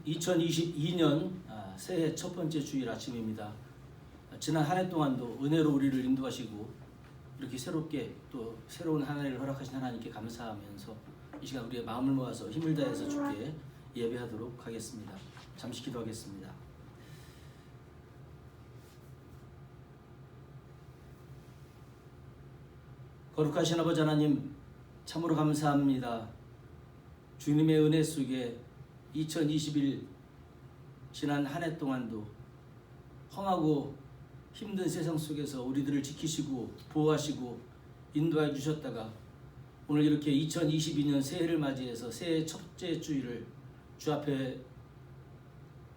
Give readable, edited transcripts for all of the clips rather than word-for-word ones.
2022년 새해 첫 번째 주일 아침입니다. 지난 한 해 동안도 은혜로 우리를 인도하시고 이렇게 새롭게 또 새로운 한 해를 허락하신 하나님께 감사하면서 이 시간 우리의 마음을 모아서 힘을 다해서 주께 예배하도록 하겠습니다. 잠시 기도하겠습니다. 거룩하신 아버지 하나님, 참으로 감사합니다. 주님의 은혜 속에 2021 지난 한 해 동안도 험하고 힘든 세상 속에서 우리들을 지키시고 보호하시고 인도해 주셨다가 오늘 이렇게 2022년 새해를 맞이해서 새해 첫째 주일을 주 앞에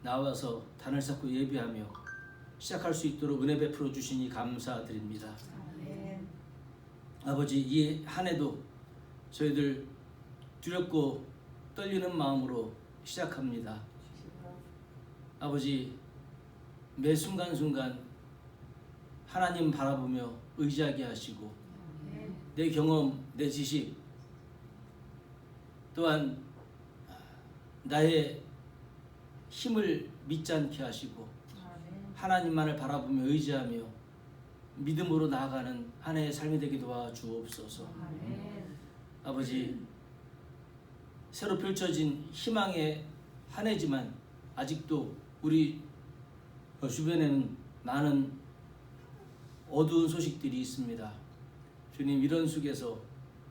나와서 단을 쌓고 예배하며 시작할 수 있도록 은혜 베풀어 주시니 감사드립니다. 아버지, 이 한 해도 저희들 두렵고 떨리는 마음으로 시작합니다. 아버지, 매 순간순간 하나님 바라보며 의지하게 하시고 내 경험, 내 지식 또한 나의 힘을 믿지 않게 하시고 하나님만을 바라보며 의지하며 믿음으로 나아가는 한 해의 삶이 되게 도와주옵소서. 아버지, 새로 펼쳐진 희망의 한 해지만 아직도 우리 주변에는 많은 어두운 소식들이 있습니다. 주님, 이런 속에서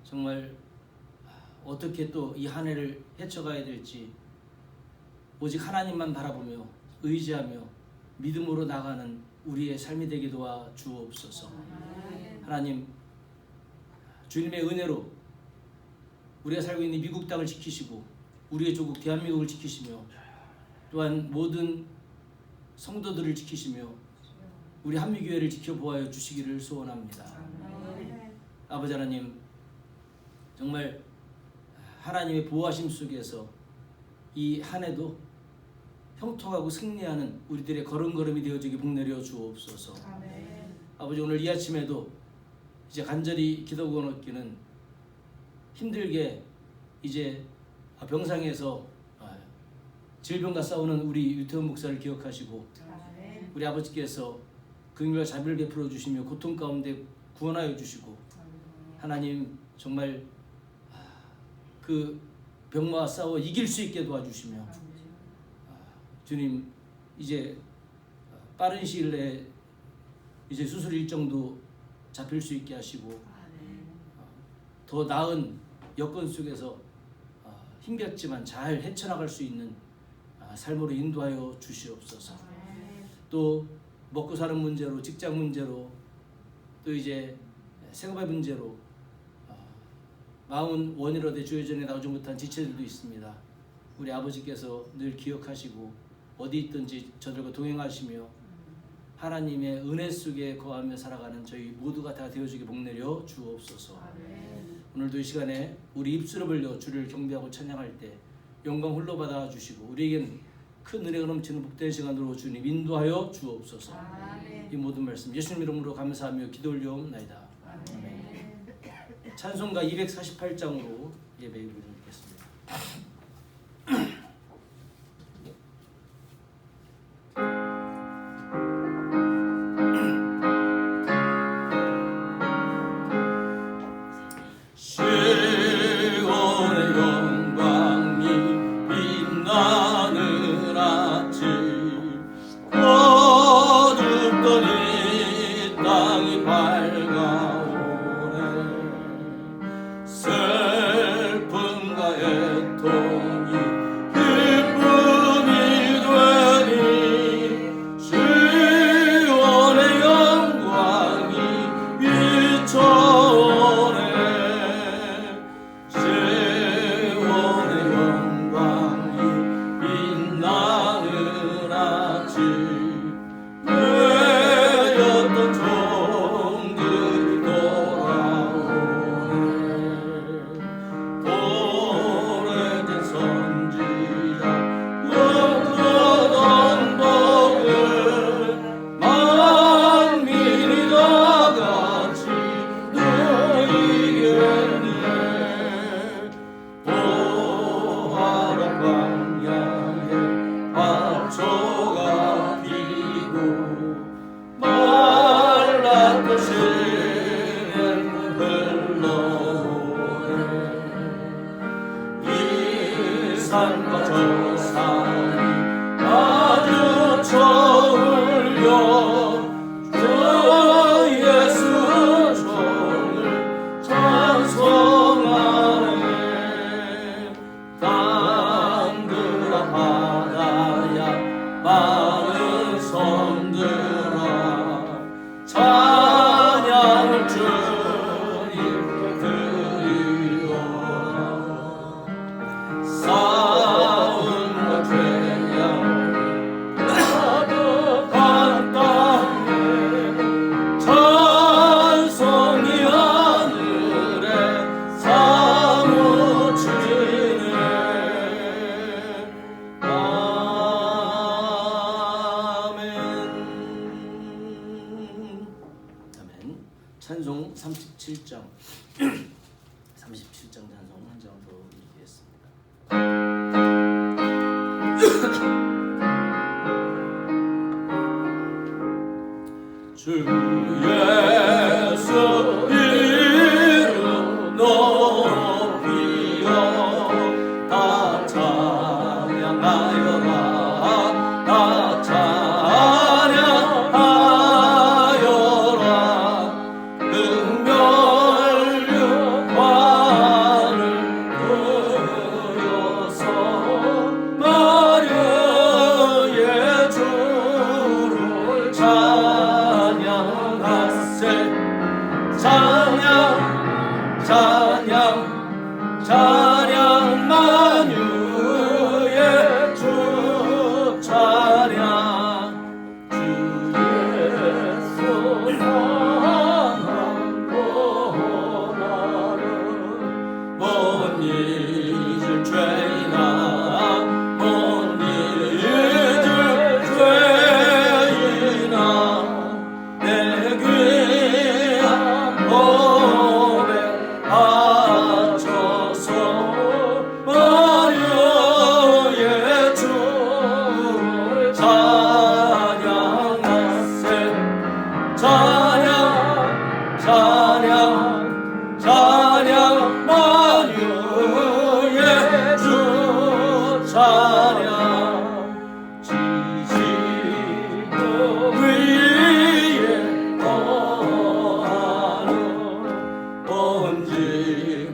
정말 어떻게 또 이 한 해를 헤쳐가야 될지 오직 하나님만 바라보며 의지하며 믿음으로 나가는 우리의 삶이 되게 도와주옵소서. 하나님, 주님의 은혜로 우리가 살고 있는 미국 땅을 지키시고 우리의 조국 대한민국을 지키시며 또한 모든 성도들을 지키시며 우리 한미교회를 지켜보아여 주시기를 소원합니다. 아버지 하나님, 정말 하나님의 보호하심 속에서 이 한 해도 형통하고 승리하는 우리들의 걸음걸음이 되어지게 복내려 주옵소서. 아버지, 오늘 이 아침에도 이제 간절히 기도고 얻기는 힘들게 이제 병상에서 질병과 싸우는 우리 유태원 목사를 기억하시고 우리 아버지께서 긍휼과 자비를 베풀어 주시며 고통 가운데 구원하여 주시고 하나님 정말 그 병마와 싸워 이길 수 있게 도와주시며 주님, 이제 빠른 시일 내에 이제 수술 일정도 잡힐 수 있게 하시고 더 나은 여건 속에서 힘겹지만 잘 헤쳐나갈 수 있는 삶으로 인도하여 주시옵소서. 또 먹고 사는 문제로, 직장 문제로, 또 이제 생업의 문제로 마음은 원이로되 주의전에 나오지 못한 지체들도 있습니다. 우리 아버지께서 늘 기억하시고 어디 있든지 저들과 동행하시며 하나님의 은혜 속에 거하며 살아가는 저희 모두가 다 되어주게 복내려 주옵소서. 오늘도 이 시간에 우리 입술을 벌려 주를 경배하고 찬양할 때 영광 홀로 받아주시고 우리에겐 큰 은혜가 넘치는 복된 시간으로 주님 인도하여 주옵소서. 이 모든 말씀 예수님 이름으로 감사하며 기도 올려옵나이다. 아멘. 찬송가 248장으로 예배를 드리겠습니다. 37장 37장 찬송 한 장 더 읽겠습니다. 주 예수 이름 높이어 다 찬양하여라 다 찬양하여라 은멸류관을 그려서 마려의 주를 찬양하세 찬양 찬양 찬양 만유의 주 찬양 주 예수 사랑한 고나를 못 잊을 죄이나 못 잊을 죄이나 내 귀한 몸에 바쳐서 마려의 주를 찬양하세 찬양 찬양 찬양 만유의 주 찬양 지지고 위에 거하는 온 집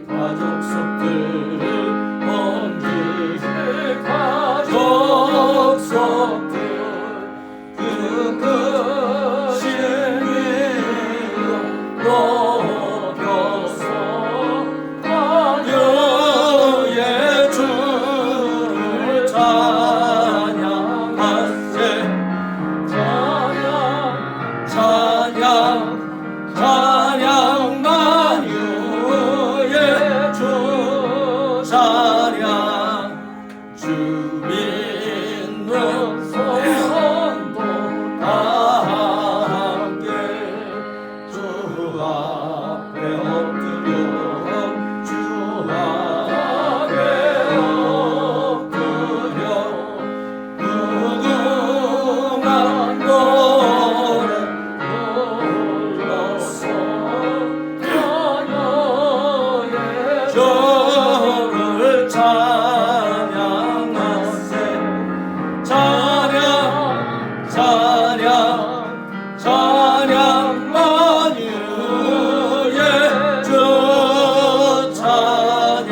가족석들 온 집 가족석들 그 크신 이름 높여서 마려의 주를 찬양하세 찬양 찬양 찬양 만유의 주 찬양 주 믿는 성도 다 함께 주 앞에 엎드려 주 앞에 엎드려 무궁한 노래 불러서 마녀의 주를 찬양하세 찬양 찬양 찬양 만유의 주 찬양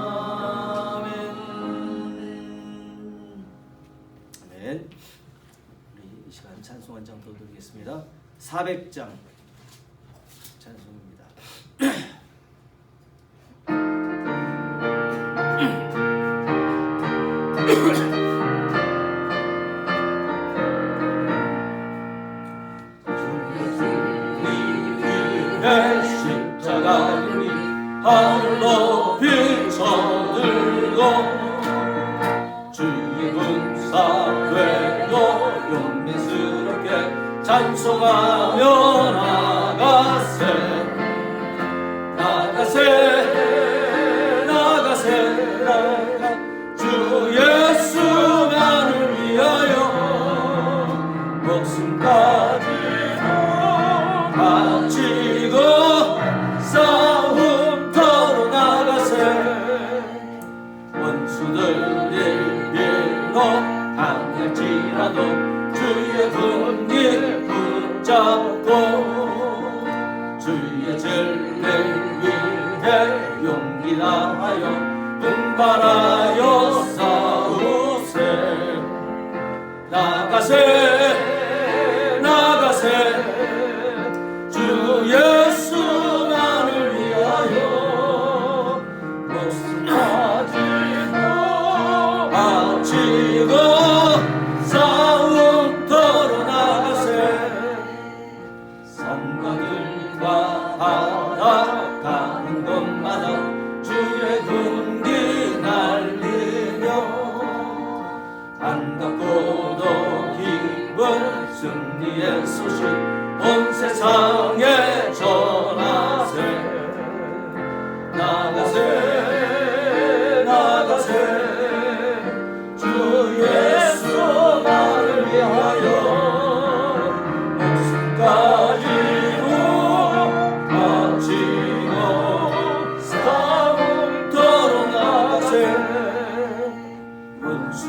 아멘 아멘. 우리 이 시간 찬송 한 장 더 드리겠습니다. 400장 찬송입니다. 내 십자가를 위 하늘 높이 쳐들고 주의 군사되고 용맹스럽게 찬송하며 나가세 나가세 나가세 주 예수만을 위하여 목숨까지도 바치고 싸움터로 나가세 원수들이 밀어 당할지라도 주의 군기 붙잡고 주의 진리 위해 용기 다하여 분발하여 싸우세 나가세 나가세 주 예수만을 위하여 목숨까지도 바치고 싸움터로 나가세 산과들과 바다 가는 곳마다 주의 군기 날리며 안타고도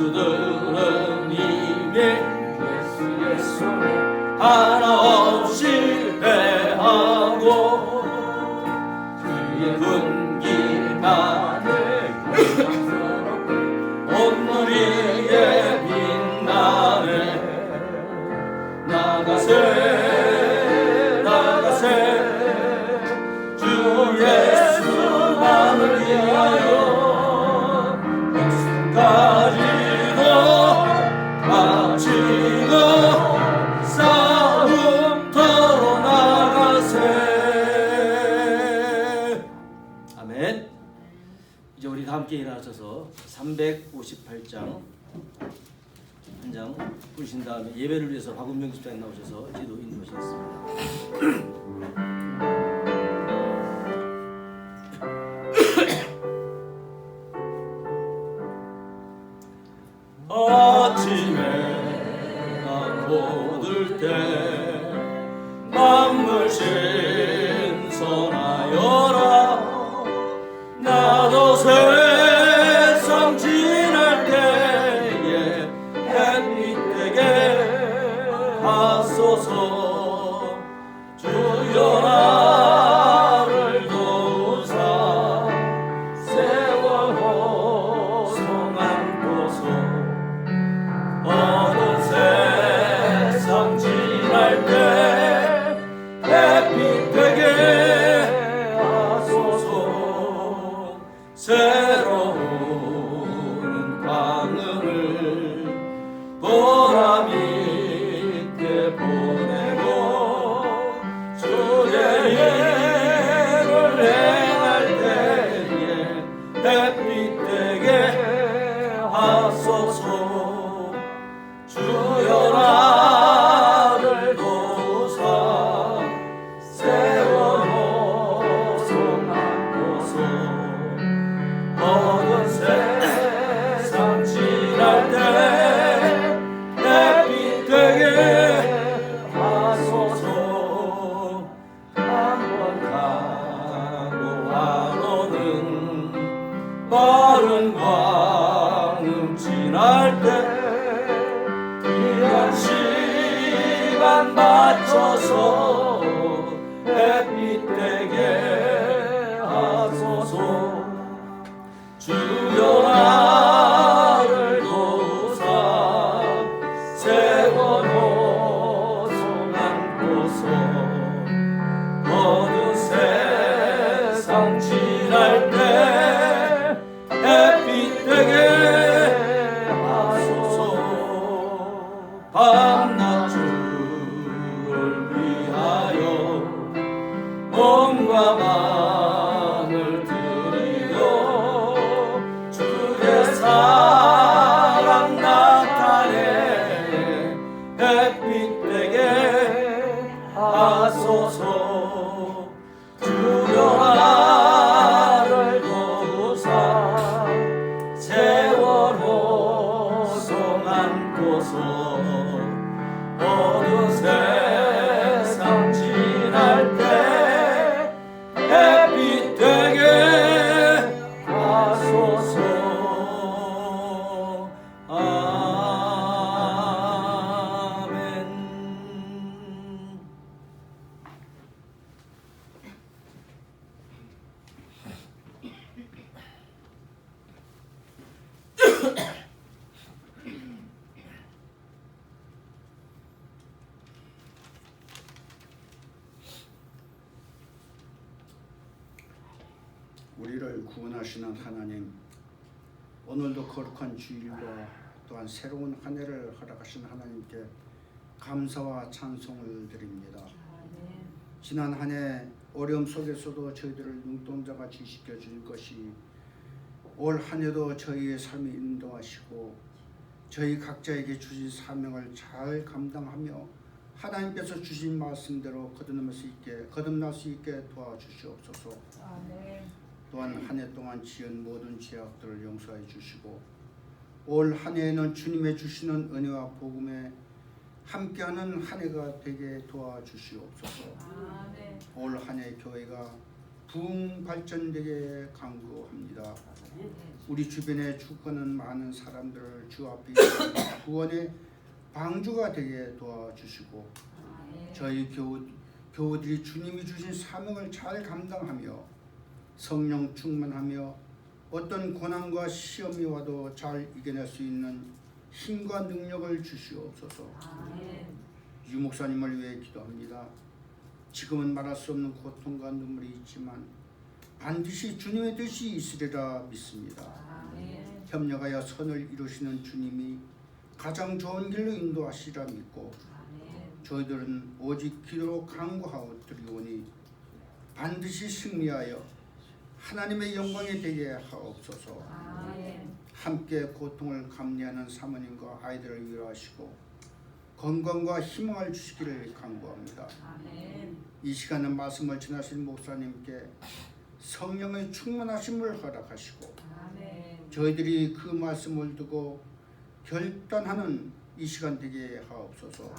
원수들은 이미 예수의 손에 하나 없이 패하고 그의 군기만을 온누리에 빛나네. 나가세 나가세 주 예수만을 위하여 가지고 바치고 싸움터로 나가세. 아멘. 이제 우리 다 함께 일어나셔서 358장 한 장 부르신 다음에 예배를 위해서 박은명 집사님 나오셔서 기도 인도하시겠습니다. 아침에 나 돋을 때 만물 신선하여라. 나도 세상 지날 때에 햇빛 되게 하소서. 주여 나를 도우사 세월호 송 안고서 어두운 세상 지날 때 햇빛 되게 하소서. 새로운 광음을 보람 있게 보내고 주의 일을 행할 때에 햇빛 되게 하소서. 주여 나를 도우사 세월호 송 안고서 어두운 세상 지날 때 햇빛 되게 하소서. 한번 가고 와로는 빠른 광음 지날 때 귀한 시간 맞춰서 햇빛 되게 하소서. 주여 나를 도우사 세월호 송 안고서 어두운 세상 지날 때 햇빛 되게 하소서. 밤낮 주를 위하여 몸과 마음을 드리고 주의 사랑 나타내 햇빛 되게 하소서. 주여 나를 도우사 세월호 송 안고서 어두운 세상 지날 때 햇빛 되게 하소서. 아멘. 우리를 구원하시는 하나님, 오늘도 거룩한 주일과 또한 새로운 한 해를 허락하신 하나님께 감사와 찬송을 드립니다. 지난 한 해 어려움 속에서도 저희들을 눈동자가 지시켜 줄 것이 올 한 해도 저희의 삶을 인도하시고 저희 각자에게 주신 사명을 잘 감당하며 하나님께서 주신 말씀대로 거듭날 수 있게 도와주시옵소서. 또한 한 해 동안 지은 모든 죄악들을 용서해 주시고 올 한 해에는 주님의 주시는 은혜와 복음에 함께하는 한 해가 되게 도와주시옵소서. 올 한 해 교회가 부흥 발전되게 간구합니다. 우리 주변에 죽어가는 많은 사람들을 주 앞에 구원의 방주가 되게 도와주시고 저희 교우들이 주님이 주신 사명을 잘 감당하며 성령 충만하며 어떤 고난과 시험이 와도 잘 이겨낼 수 있는 힘과 능력을 주시옵소서. 유 목사님을 위해 기도합니다. 지금은 말할 수 없는 고통과 눈물이 있지만 반드시 주님의 뜻이 있으리라 믿습니다. 협력하여 선을 이루시는 주님이 가장 좋은 길로 인도하시리라 믿고 저희들은 오직 기도로 간구하고 드리오니 반드시 승리하여 하나님의 영광이 되게 하옵소서. 함께 고통을 감내하는 사모님과 아이들을 위로하시고 건강과 희망을 주시기를 간구합니다. 이 시간은 말씀을 전하신 목사님께 성령의 충만하심을 허락하시고 저희들이 그 말씀을 두고 결단하는 이 시간 되게 하옵소서.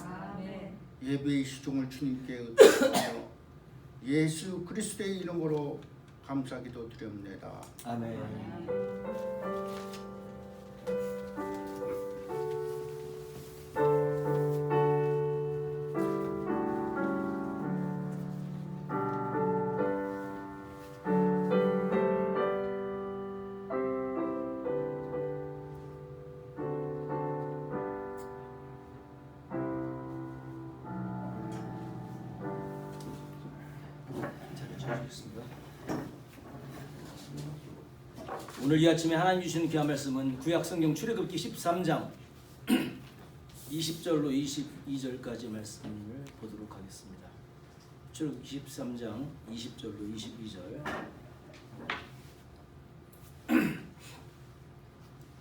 예배의 시종을 주님께 의탁하며 예수 그리스도의 이름으로 감사기도 드립니다. 아멘. 오늘 이 아침에 하나님 주시는 귀한 말씀은 구약성경 출애굽기 13장 20절로 22절까지 말씀을 보도록 하겠습니다. 출애굽기 13장 20절로 22절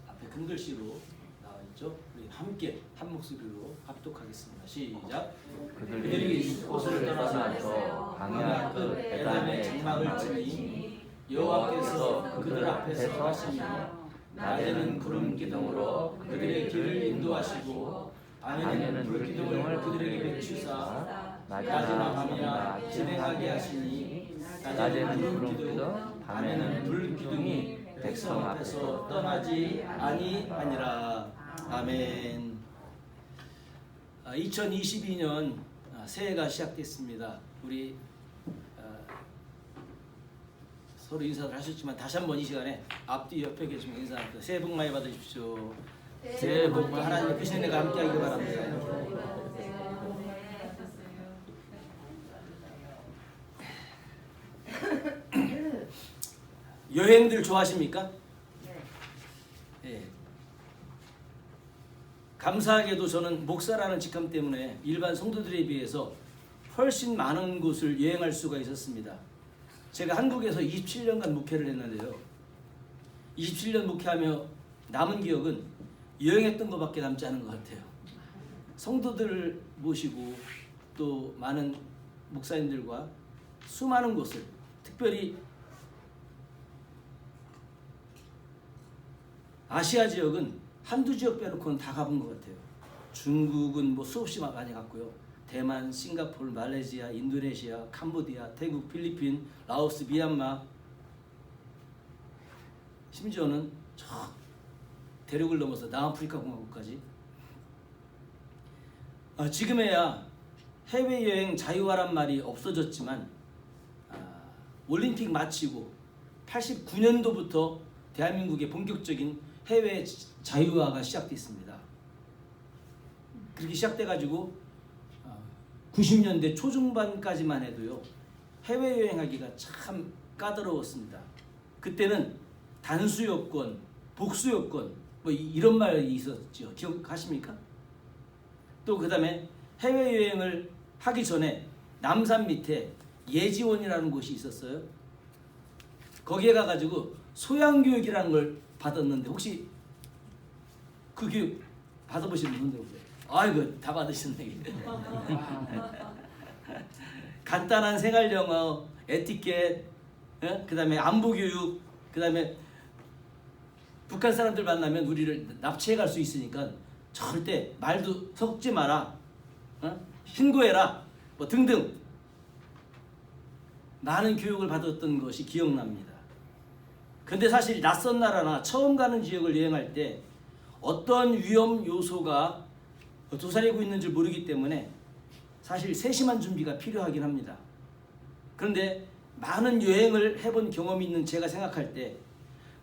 앞에 큰 글씨로 나와 있죠. 우리 함께 한 목소리로 합독하겠습니다. 시작. 그들이 곳을 떠나서 광야 끝 에담의 장막을 치니 여호와께서 그들 앞에서 하시며 낮에는 구름 기둥으로 그들의 길을 인도하시고 밤에는 불 기둥을 그들에게 비추사 낮이나 밤이나 진행하게 하시니 낮에는 구름 기둥 밤에는 불 기둥이 백성 앞에서 떠나지 아니하니라. 아멘. 2022년 새해가 시작됐습니다. 우리 서로 인사를 하셨지만 다시 한번 이 시간에 앞뒤 옆에 계시면 인사합니다. 새해 복 많이 받으십시오. 새해 복 하나님의 크신 은혜가 함께하기를 바랍니다. 여행들 좋아하십니까? 네. 감사하게도 저는 목사라는 직함 때문에 일반 성도들에 비해서 훨씬 많은 곳을 여행할 수가 있었습니다. 제가 한국에서 27년간 목회를 했는데요. 27년 목회하며 남은 기억은 여행했던 것밖에 남지 않은 것 같아요. 성도들을 모시고 또 많은 목사님들과 수많은 곳을, 특별히 아시아 지역은 한두 지역 빼놓고는 다 가본 것 같아요. 중국은 뭐 수없이 많이 갔고요. 대만, 싱가포르, 말레이시아, 인도네시아, 캄보디아, 태국, 필리핀, 라오스, 미얀마, 심지어는 저 대륙을 넘어서 남아프리카 공화국까지. 지금에야 해외여행 자유화란 말이 없어졌지만 올림픽 마치고 89년도부터 대한민국의 본격적인 해외 자유화가 시작됐습니다. 그렇게 시작돼가지고 90년대 초중반까지만 해도요, 해외여행하기가 참 까다로웠습니다. 그때는 단수요건, 복수요건 뭐 이런 말이 있었죠. 기억하십니까? 또 그 다음에 해외여행을 하기 전에 남산 밑에 예지원이라는 곳이 있었어요. 거기에 가가지고 소양교육이라는 걸 받았는데 혹시 그 교육 받아보시는 분들 없어요? 아이고 다 받으셨네. 간단한 생활 영어, 에티켓, 그다음에 안보 교육, 그다음에 북한 사람들 만나면 우리를 납치해 갈 수 있으니까 절대 말도 섞지 마라, 신고해라, 뭐 등등 많은 교육을 받았던 것이 기억납니다. 근데 사실 낯선 나라나 처음 가는 지역을 여행할 때 어떤 위험 요소가 도사리고 있는지 모르기 때문에 사실 세심한 준비가 필요하긴 합니다. 그런데 많은 여행을 해본 경험이 있는 제가 생각할 때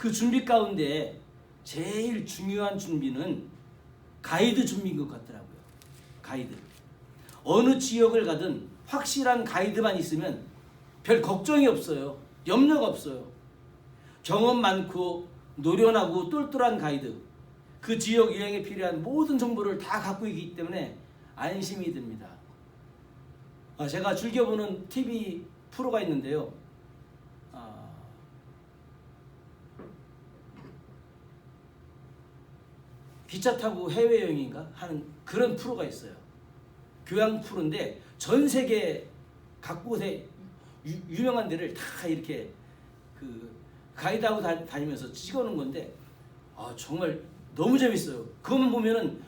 그 준비 가운데 제일 중요한 준비는 가이드 준비인 것 같더라고요. 가이드. 어느 지역을 가든 확실한 가이드만 있으면 별 걱정이 없어요. 염려가 없어요. 경험 많고 노련하고 똘똘한 가이드, 그 지역 여행에 필요한 모든 정보를 다 갖고 있기 때문에 안심이 듭니다. 제가 즐겨보는 TV 프로가 있는데요. 기차 타고 해외여행인가 하는 그런 프로가 있어요. 교양 프로인데 전 세계 각 곳에 유명한 데를 다 이렇게 그 가이드하고 다니면서 찍어놓은 건데 정말 너무 재밌어요. 그것만 보면은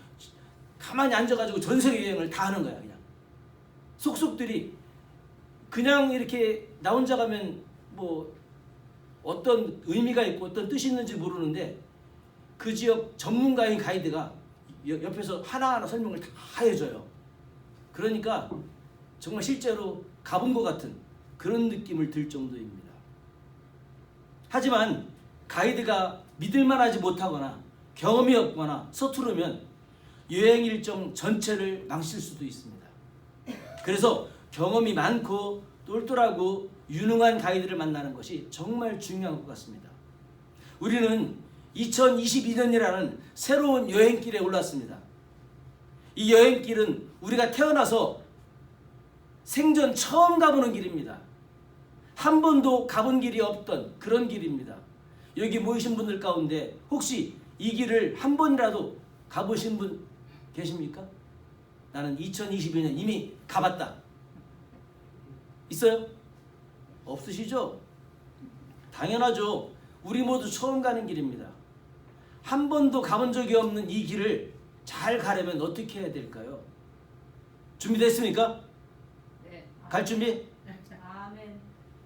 가만히 앉아가지고 전 세계 여행을 다 하는 거야. 그냥 속속들이 그냥 이렇게 나 혼자 가면 뭐 어떤 의미가 있고 어떤 뜻이 있는지 모르는데 그 지역 전문가인 가이드가 옆에서 하나하나 설명을 다 해줘요. 그러니까 정말 실제로 가본 것 같은 그런 느낌을 들 정도입니다. 하지만 가이드가 믿을만하지 못하거나 경험이 없거나 서투르면 여행 일정 전체를 망칠 수도 있습니다. 그래서 경험이 많고 똘똘하고 유능한 가이드를 만나는 것이 정말 중요한 것 같습니다. 우리는 2022년이라는 새로운 여행길에 올랐습니다. 이 여행길은 우리가 태어나서 생전 처음 가보는 길입니다. 한 번도 가본 길이 없던 그런 길입니다. 여기 모이신 분들 가운데 혹시 이 길을 한 번이라도 가보신 분 계십니까? 나는 2022년 이미 가봤다. 있어요? 없으시죠? 당연하죠. 우리 모두 처음 가는 길입니다. 한 번도 가본 적이 없는 이 길을 잘 가려면 어떻게 해야 될까요? 준비됐습니까? 네. 갈 준비? 아멘.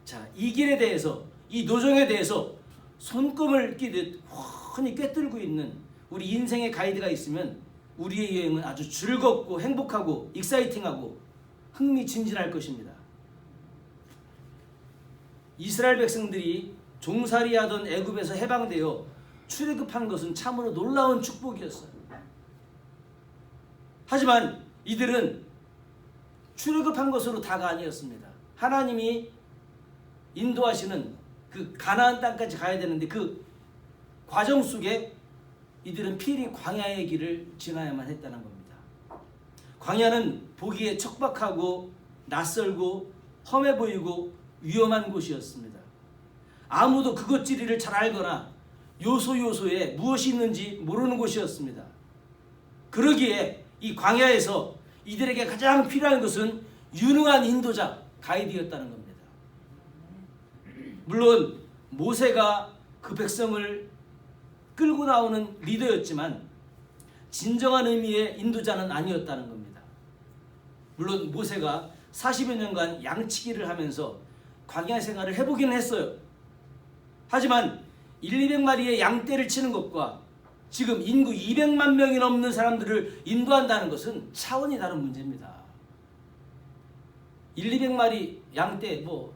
자, 이 길에 대해서, 이 노정에 대해서 손금을 끼듯 훤히 꿰뚫고 있는 우리 인생의 가이드가 있으면 우리의 여행은 아주 즐겁고 행복하고 익사이팅하고 흥미진진할 것입니다. 이스라엘 백성들이 종살이하던 애굽에서 해방되어 출애굽한 것은 참으로 놀라운 축복이었어요. 하지만 이들은 출애굽한 것으로 다가 아니었습니다. 하나님이 인도하시는 그 가나안 땅까지 가야 되는데 그 과정 속에 이들은 필히 광야의 길을 지나야만 했다는 겁니다. 광야는 보기에 척박하고 낯설고 험해 보이고 위험한 곳이었습니다. 아무도 그것 지리를 잘 알거나 요소요소에 무엇이 있는지 모르는 곳이었습니다. 그러기에 이 광야에서 이들에게 가장 필요한 것은 유능한 인도자, 가이드였다는 겁니다. 물론 모세가 그 백성을 끌고 나오는 리더였지만 진정한 의미의 인도자는 아니었다는 겁니다. 물론 모세가 40여 년간 양치기를 하면서 광야 생활을 해보긴 했어요. 하지만 200마리의 양떼를 치는 것과 지금 인구 200만 명이 넘는 사람들을 인도한다는 것은 차원이 다른 문제입니다. 200마리 양떼 뭐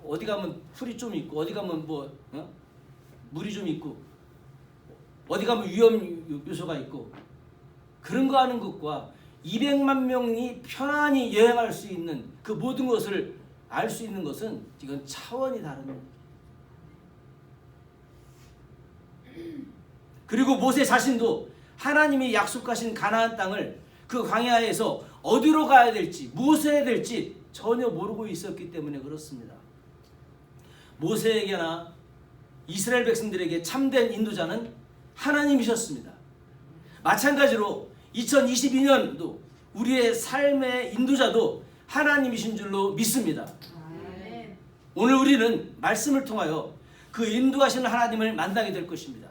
어디 가면 풀이 좀 있고 어디 가면 물이 좀 있고 어디 가면 위험 요소가 있고 그런 거 하는 것과 200만 명이 편안히 여행할 수 있는 그 모든 것을 알 수 있는 것은 이건 차원이 다릅니다. 그리고 모세 자신도 하나님이 약속하신 가나안 땅을 그 광야에서 어디로 가야 될지 무엇을 해야 될지 전혀 모르고 있었기 때문에 그렇습니다. 모세에게나 이스라엘 백성들에게 참된 인도자는 하나님이셨습니다. 마찬가지로 2022년도 우리의 삶의 인도자도 하나님이신 줄로 믿습니다. 아멘. 오늘 우리는 말씀을 통하여 그 인도하시는 하나님을 만나게 될 것입니다.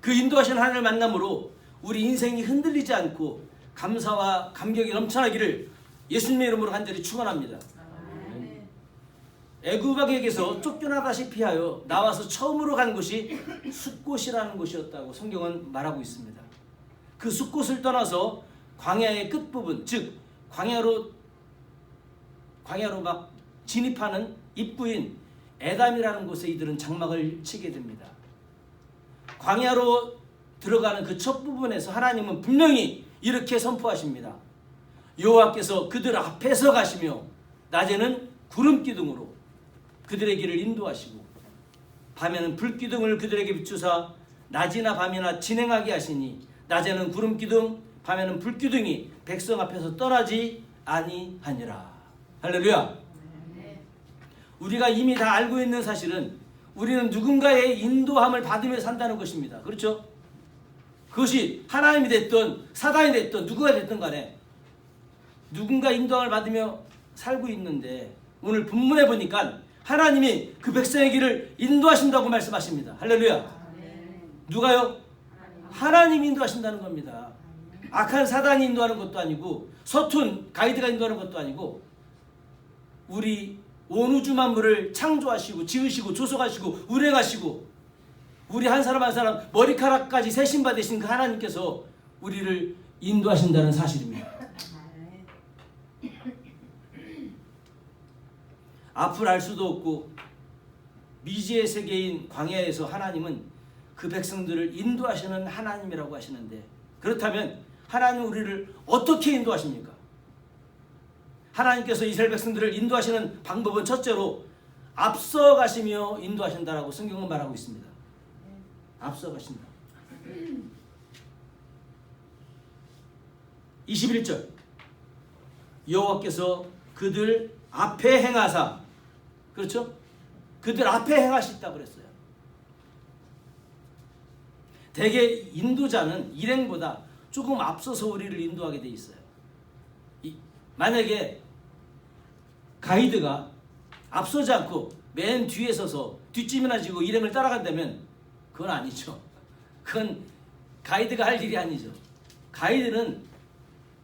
그 인도하시는 하나님을 만남으로 우리 인생이 흔들리지 않고 감사와 감격이 넘쳐나기를 예수님의 이름으로 간절히 축원합니다. 애굽에게서 쫓겨나다시피 하여 나와서 처음으로 간 곳이 숫곳이라는 곳이었다고 성경은 말하고 있습니다. 그 숫곳을 떠나서 광야의 끝부분, 즉 광야로 막 진입하는 입구인 에담이라는 곳에 이들은 장막을 치게 됩니다. 광야로 들어가는 그 첫 부분에서 하나님은 분명히 이렇게 선포하십니다. 여호와께서 그들 앞에서 가시며 낮에는 구름 기둥으로 그들의 길을 인도하시고 밤에는 불 기둥을 그들에게 비추사 낮이나 밤이나 진행하게 하시니 낮에는 구름 기둥 밤에는 불 기둥이 백성 앞에서 떠나지 아니하니라. 할렐루야. 우리가 이미 다 알고 있는 사실은 우리는 누군가의 인도함을 받으며 산다는 것입니다. 그렇죠? 그것이 하나님이 됐든 사단이 됐든 누구가 됐든 간에 누군가 인도함을 받으며 살고 있는데 오늘 본문에 보니까 하나님이 그 백성의 길을 인도하신다고 말씀하십니다. 할렐루야. 누가요? 하나님이 인도하신다는 겁니다. 악한 사단이 인도하는 것도 아니고 서툰 가이드가 인도하는 것도 아니고 우리 온 우주 만물을 창조하시고 지으시고 조속하시고 운행하시고 우리 한 사람 한 사람 머리카락까지 세신받으신 그 하나님께서 우리를 인도하신다는 사실입니다. 앞을 알 수도 없고 미지의 세계인 광야에서 하나님은 그 백성들을 인도하시는 하나님이라고 하시는데 그렇다면 하나님 우리를 어떻게 인도하십니까? 하나님께서 이스라엘 백성들을 인도하시는 방법은 첫째로 앞서가시며 인도하신다라고 성경은 말하고 있습니다. 앞서가신다. 21절 여호와께서 그들 앞에 행하사 그렇죠? 그들 앞에 행하셨다고 그랬어요. 대개 인도자는 일행보다 조금 앞서서 우리를 인도하게 돼 있어요. 만약에 가이드가 앞서지 않고 맨 뒤에 서서 뒷짐이나 지고 일행을 따라간다면 그건 아니죠. 그건 가이드가 할 일이 아니죠. 가이드는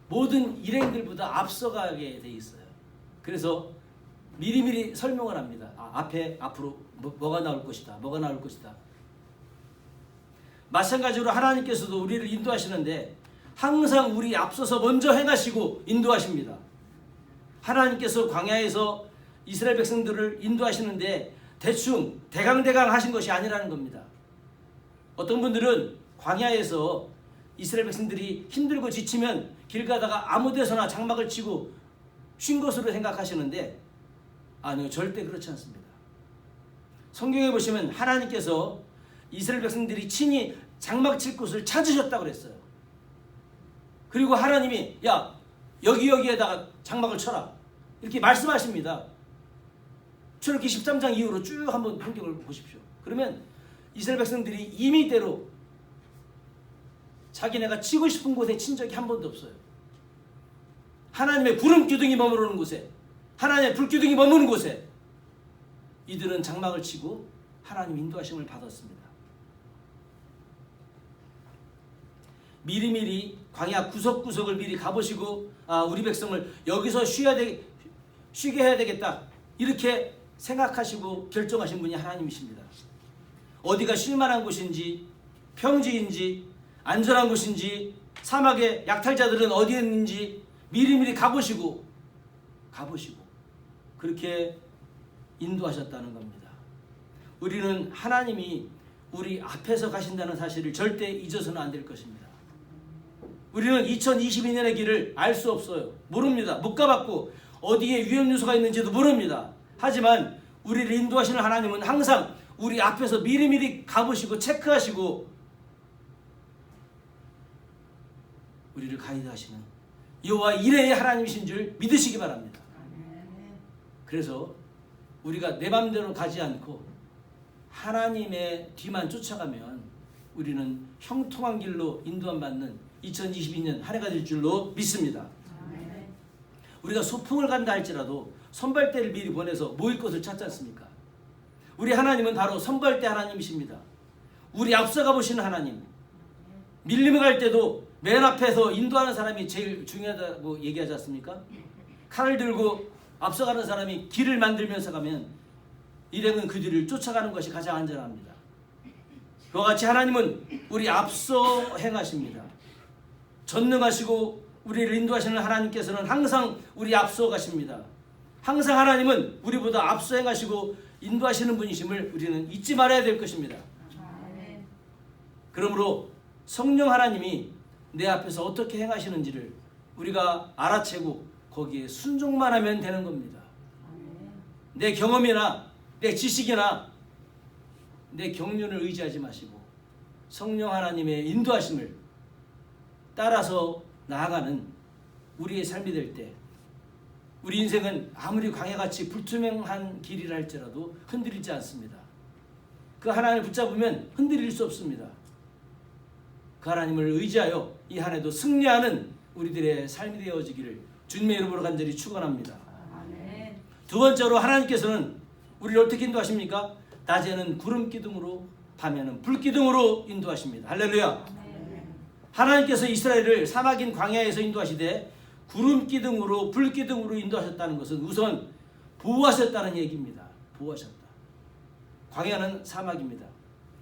모든 일행들보다 앞서가게 돼 있어요. 그래서 미리미리 설명을 합니다. 앞으로 뭐가 나올 것이다. 뭐가 나올 것이다. 마찬가지로 하나님께서도 우리를 인도하시는데 항상 우리 앞서서 먼저 행하시고 인도하십니다. 하나님께서 광야에서 이스라엘 백성들을 인도하시는데 대충 대강대강 하신 것이 아니라는 겁니다. 어떤 분들은 광야에서 이스라엘 백성들이 힘들고 지치면 길 가다가 아무 데서나 장막을 치고 쉰 것으로 생각하시는데 아니요, 절대 그렇지 않습니다. 성경에 보시면 하나님께서 이스라엘 백성들이 친히 장막 칠 곳을 찾으셨다고 그랬어요. 그리고 하나님이 야 여기에다가 장막을 쳐라 이렇게 말씀하십니다. 출애굽기 13장 이후로 쭉 한번 성경을 보십시오. 그러면 이스라엘 백성들이 임의대로 자기네가 치고 싶은 곳에 친 적이 한 번도 없어요. 하나님의 구름 기둥이 머무르는 곳에 하나님의 불 기둥이 머무는 곳에 이들은 장막을 치고 하나님 인도하심을 받았습니다. 미리미리 광야 구석구석을 미리 가보시고 우리 백성을 여기서 쉬게 해야 되겠다 이렇게 생각하시고 결정하신 분이 하나님이십니다. 어디가 쉴만한 곳인지 평지인지 안전한 곳인지 사막의 약탈자들은 어디에 있는지 미리미리 가보시고 그렇게 인도하셨다는 겁니다. 우리는 하나님이 우리 앞에서 가신다는 사실을 절대 잊어서는 안 될 것입니다. 우리는 2022년의 길을 알 수 없어요. 모릅니다. 못 가봤고 어디에 위험 요소가 있는지도 모릅니다. 하지만 우리를 인도하시는 하나님은 항상 우리 앞에서 미리미리 가보시고 체크하시고 우리를 가이드하시는 여호와 이레의 하나님이신 줄 믿으시기 바랍니다. 그래서 우리가 내 맘대로 가지 않고 하나님의 뒤만 쫓아가면 우리는 형통한 길로 인도함 받는 2022년 한 해가 될 줄로 믿습니다. 우리가 소풍을 간다 할지라도 선발대를 미리 보내서 모일 것을 찾지 않습니까? 우리 하나님은 바로 선발대 하나님이십니다. 우리 앞서가 보시는 하나님. 밀림에 갈 때도 맨 앞에서 인도하는 사람이 제일 중요하다고 얘기하지 않습니까? 칼을 들고 앞서가는 사람이 길을 만들면서 가면 일행은 그 뒤를 쫓아가는 것이 가장 안전합니다. 그와 같이 하나님은 우리 앞서 행하십니다. 전능하시고 우리를 인도하시는 하나님께서는 항상 우리 앞서 가십니다. 항상 하나님은 우리보다 앞서 행하시고 인도하시는 분이심을 우리는 잊지 말아야 될 것입니다. 아멘. 그러므로 성령 하나님이 내 앞에서 어떻게 행하시는지를 우리가 알아채고 거기에 순종만 하면 되는 겁니다. 아멘. 내 경험이나 내 지식이나 내 경륜을 의지하지 마시고 성령 하나님의 인도하심을 따라서 나아가는 우리의 삶이 될 때 우리 인생은 아무리 광야같이 불투명한 길이라 할지라도 흔들리지 않습니다. 그 하나님을 붙잡으면 흔들릴 수 없습니다. 그 하나님을 의지하여 이 한 해도 승리하는 우리들의 삶이 되어지기를 주님의 이름으로 간절히 축원합니다. 아멘. 두 번째로 하나님께서는 우리를 어떻게 인도하십니까? 낮에는 구름 기둥으로 밤에는 불 기둥으로 인도하십니다. 할렐루야. 아멘. 하나님께서 이스라엘을 사막인 광야에서 인도하시되 구름 기둥으로 불 기둥으로 인도하셨다는 것은 우선 보호하셨다는 얘기입니다. 보호하셨다. 광야는 사막입니다.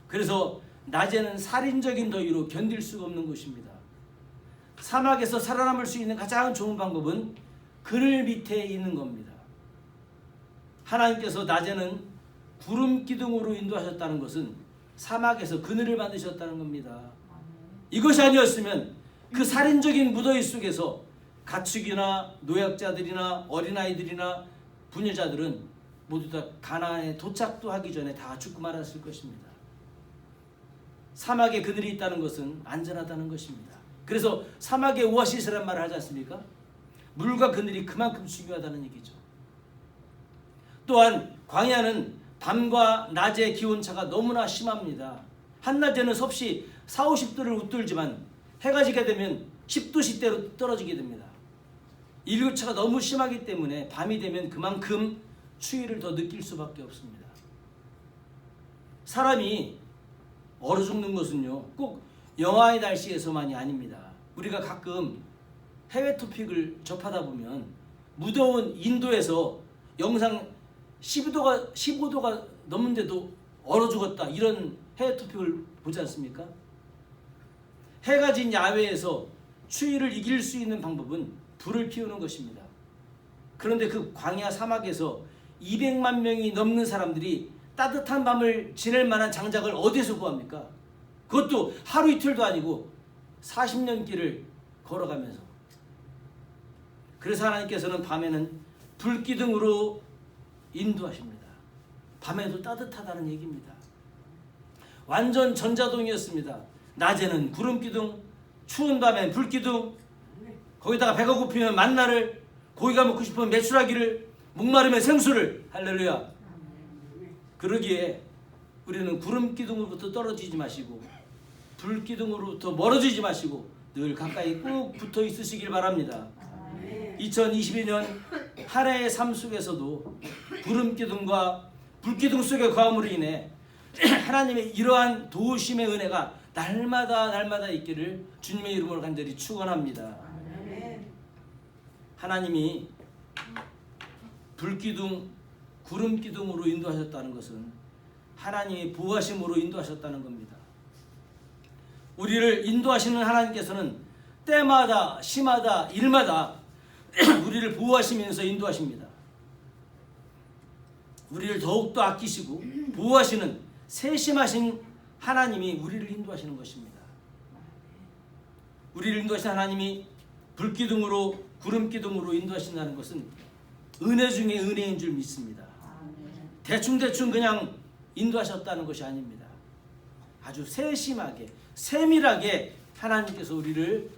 그래서 낮에는 살인적인 더위로 견딜 수가 없는 곳입니다. 사막에서 살아남을 수 있는 가장 좋은 방법은 그늘 밑에 있는 겁니다. 하나님께서 낮에는 구름 기둥으로 인도하셨다는 것은 사막에서 그늘을 만드셨다는 겁니다. 이것이 아니었으면 그 살인적인 무더위 속에서 가축이나 노약자들이나 어린아이들이나 부녀자들은 모두 다 가나안에 도착도 하기 전에 다 죽고 말았을 것입니다. 사막에 그늘이 있다는 것은 안전하다는 것입니다. 그래서 사막의 오아시스란 말을 하지 않습니까? 물과 그늘이 그만큼 중요하다는 얘기죠. 또한 광야는 밤과 낮의 기온차가 너무나 심합니다. 한낮에는 섭씨 40~50도를 웃돌지만 해가 지게 되면 10도씩대로 떨어지게 됩니다. 일교차가 너무 심하기 때문에 밤이 되면 그만큼 추위를 더 느낄 수밖에 없습니다. 사람이 얼어 죽는 것은요 꼭 영하의 날씨에서만이 아닙니다. 우리가 가끔 해외 토픽을 접하다 보면 무더운 인도에서 영상 15도가 넘는데도 얼어 죽었다 이런 해외 토픽을 보지 않습니까? 해가 진 야외에서 추위를 이길 수 있는 방법은 불을 피우는 것입니다. 그런데 그 광야 사막에서 200만 명이 넘는 사람들이 따뜻한 밤을 지낼 만한 장작을 어디서 구합니까? 그것도 하루 이틀도 아니고 40년 길을 걸어가면서. 그래서 하나님께서는 밤에는 불기둥으로 인도하십니다. 밤에도 따뜻하다는 얘기입니다. 완전 전자동이었습니다. 낮에는 구름기둥, 추운 밤엔 불기둥, 거기다가 배가 고프면 만나를, 고기가 먹고 싶으면 메추라기를, 목마르면 생수를. 할렐루야. 그러기에 우리는 구름기둥으로부터 떨어지지 마시고 불기둥으로부터 멀어지지 마시고 늘 가까이 꾹 붙어 있으시길 바랍니다. 2022년 한 해의 삶 속에서도 구름기둥과 불기둥 속의 거함으로 인해 하나님의 이러한 도우심의 은혜가 날마다 있기를 주님의 이름으로 간절히 축원합니다. 하나님이 불기둥, 구름기둥으로 인도하셨다는 것은 하나님의 보호하심으로 인도하셨다는 겁니다. 우리를 인도하시는 하나님께서는 때마다, 시마다, 일마다 우리를 보호하시면서 인도하십니다. 우리를 더욱더 아끼시고 보호하시는 세심하신 하나님이 우리를 인도하시는 것입니다. 우리를 인도하시는 하나님이 불기둥으로 구름기둥으로 인도하신다는 것은 은혜 중에 은혜인 줄 믿습니다. 대충 그냥 인도하셨다는 것이 아닙니다. 아주 세심하게 세밀하게 하나님께서 우리를